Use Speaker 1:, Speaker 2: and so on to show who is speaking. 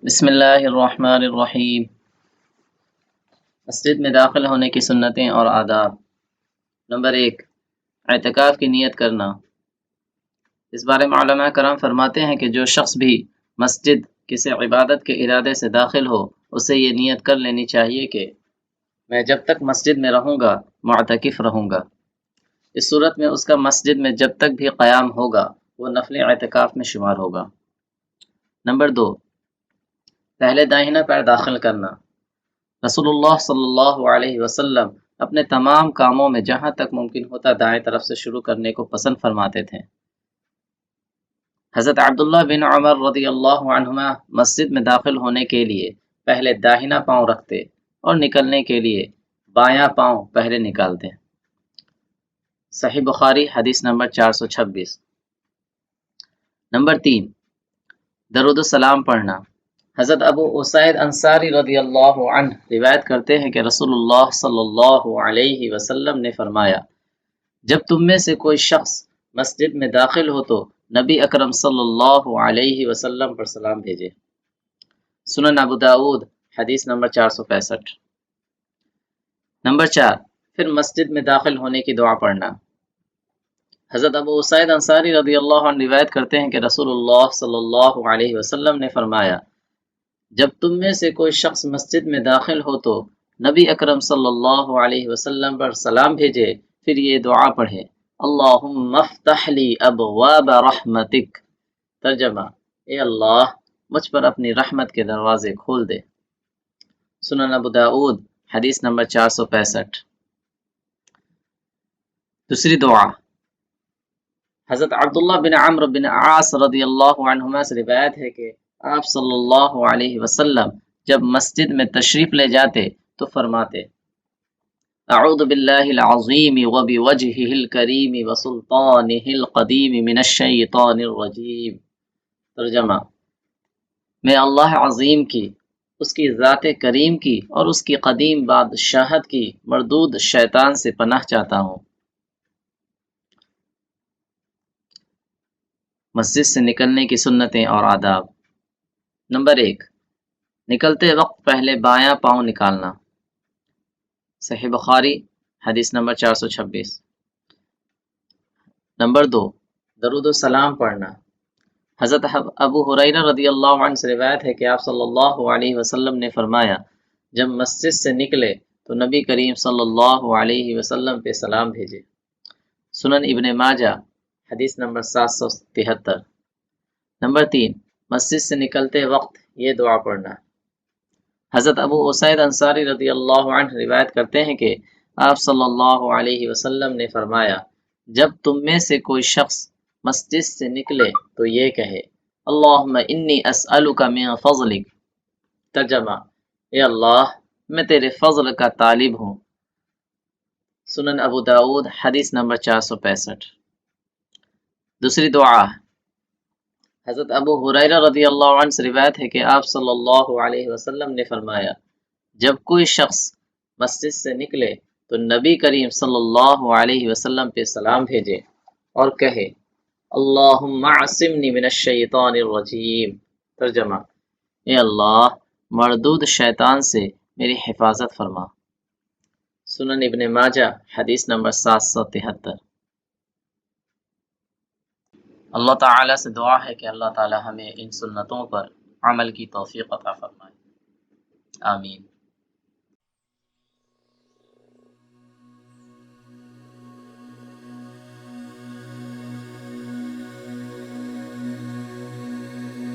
Speaker 1: بسم اللہ الرحمن الرحیم۔ مسجد میں داخل ہونے کی سنتیں اور آداب۔ نمبر 1، اعتکاف کی نیت کرنا۔ اس بارے میں علماء کرام فرماتے ہیں کہ جو شخص بھی مسجد کسی عبادت کے ارادے سے داخل ہو اسے یہ نیت کر لینی چاہیے کہ میں جب تک مسجد میں رہوں گا معتکف رہوں گا۔ اس صورت میں اس کا مسجد میں جب تک بھی قیام ہوگا وہ نفل اعتکاف میں شمار ہوگا۔ نمبر 2، پہلے داہنا پیر داخل کرنا۔ رسول اللہ صلی اللہ علیہ وسلم اپنے تمام کاموں میں جہاں تک ممکن ہوتا دائیں طرف سے شروع کرنے کو پسند فرماتے تھے۔ حضرت عبداللہ بن عمر رضی اللہ عنہما مسجد میں داخل ہونے کے لیے پہلے داہنا پاؤں رکھتے اور نکلنے کے لیے بایاں پاؤں پہلے نکالتے۔ صحیح بخاری حدیث نمبر 426۔ نمبر 3، درود السلام پڑھنا۔ حضرت ابو اسید انصاری رضی اللہ عنہ روایت کرتے ہیں کہ رسول اللہ صلی اللہ علیہ وسلم نے فرمایا، جب تم میں سے کوئی شخص مسجد میں داخل ہو تو نبی اکرم صلی اللہ علیہ وسلم پر سلام بھیجے۔ سنن ابو داؤد حدیث نمبر 465۔ نمبر 4، پھر مسجد میں داخل ہونے کی دعا پڑھنا۔ حضرت ابو اسید انصاری رضی اللہ عنہ روایت کرتے ہیں کہ رسول اللہ صلی اللہ علیہ وسلم نے فرمایا، جب تم میں سے کوئی شخص مسجد میں داخل ہو تو نبی اکرم صلی اللہ علیہ وسلم پر سلام بھیجے، پھر یہ دعا پڑھے، اللہم افتح لی ابواب رحمتک۔ ترجمہ، اے اللہ مجھ پر اپنی رحمت کے دروازے کھول دے۔ سنن ابو داؤد حدیث نمبر 465۔ دوسری دعا، حضرت عبداللہ بن عمرو بن عاص رضی اللہ عنہما سے روایت ہے کہ آپ صلی اللہ علیہ وسلم جب مسجد میں تشریف لے جاتے تو فرماتے، اعوذ باللہ العظیم وبوجہہ الکریم وسلطانہ القدیم من الشیطان الرجیم۔ ترجمہ، میں اللہ عظیم کی، اس کی ذات کریم کی اور اس کی قدیم بادشاہت کی مردود شیطان سے پناہ چاہتا ہوں۔ مسجد سے نکلنے کی سنتیں اور آداب۔ نمبر 1، نکلتے وقت پہلے بایاں پاؤں نکالنا۔ صحیح بخاری حدیث نمبر 426۔ نمبر 2، درود السلام پڑھنا۔ حضرت ابو ہریرہ رضی اللہ عنہ سے روایت ہے کہ آپ صلی اللہ علیہ وسلم نے فرمایا، جب مسجد سے نکلے تو نبی کریم صلی اللہ علیہ وسلم پہ سلام بھیجے۔ سنن ابن ماجہ حدیث نمبر 773۔ نمبر 3، مسجد سے نکلتے وقت یہ دعا پڑھنا۔ حضرت ابو اسید انصاری رضی اللہ عنہ روایت کرتے ہیں کہ آپ صلی اللہ علیہ وسلم نے فرمایا، جب تم میں سے کوئی شخص مسجد سے نکلے تو یہ کہے، اللہم انی اسألک من فضلک۔ ترجمہ، اے اللہ میں تیرے فضل کا طالب ہوں۔ سنن ابو داؤد حدیث نمبر 465۔ دوسری دعا، حضرت ابو ہریرہ رضی اللہ عنہ سے روایت ہے کہ آپ صلی اللہ علیہ وسلم نے فرمایا، جب کوئی شخص مسجد سے نکلے تو نبی کریم صلی اللہ علیہ وسلم پہ سلام بھیجے اور کہے، اللہم اعصمنی من الشیطان الرجیم۔ ترجمہ، اے اللہ مردود شیطان سے میری حفاظت فرما۔ سنن ابن ماجہ حدیث نمبر 773۔ اللہ تعالیٰ سے دعا ہے کہ اللہ تعالیٰ ہمیں ان سنتوں پر عمل کی توفیق عطا فرمائے۔ آمین۔